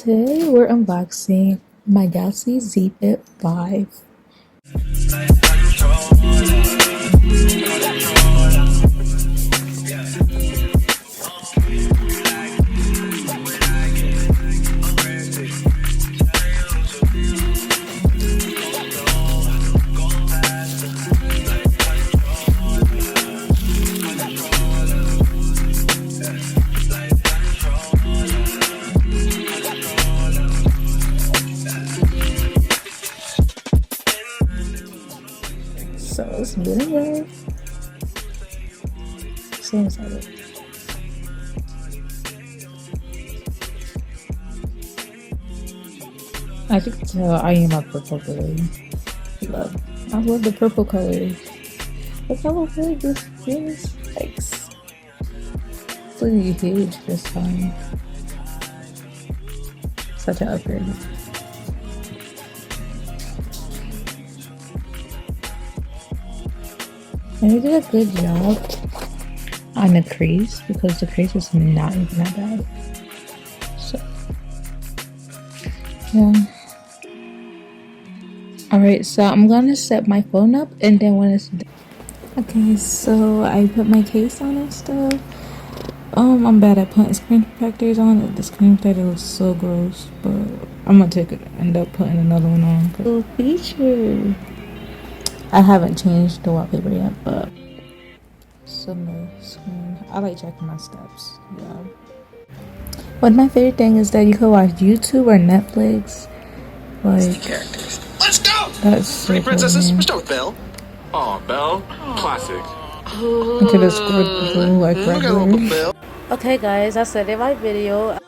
Today we're unboxing my Galaxy Z Flip 5. So it's getting good. So excited. As you can tell, I am a purple girl. I love the purple colors. Look how big this is. Like, it's really huge this time. Such an upgrade. And they did a good job on the crease because the crease is not even that bad. So, yeah. Alright, so I'm gonna set my phone up and then when it's done. Okay, so I put my case on and stuff. I'm bad at putting screen protectors on. The screen protector looks so gross, but I'm gonna end up putting another one on. Cool feature. I haven't changed the wallpaper yet, but similar screen. I like checking my steps. Yeah. One of my favorite things is that you can watch YouTube or Netflix. Like, characters. Let's go. That's so Three princesses. cool, Restore Belle. Oh, Belle, classic. look at this blue like regular. Belle. Okay, guys, that's it in my video.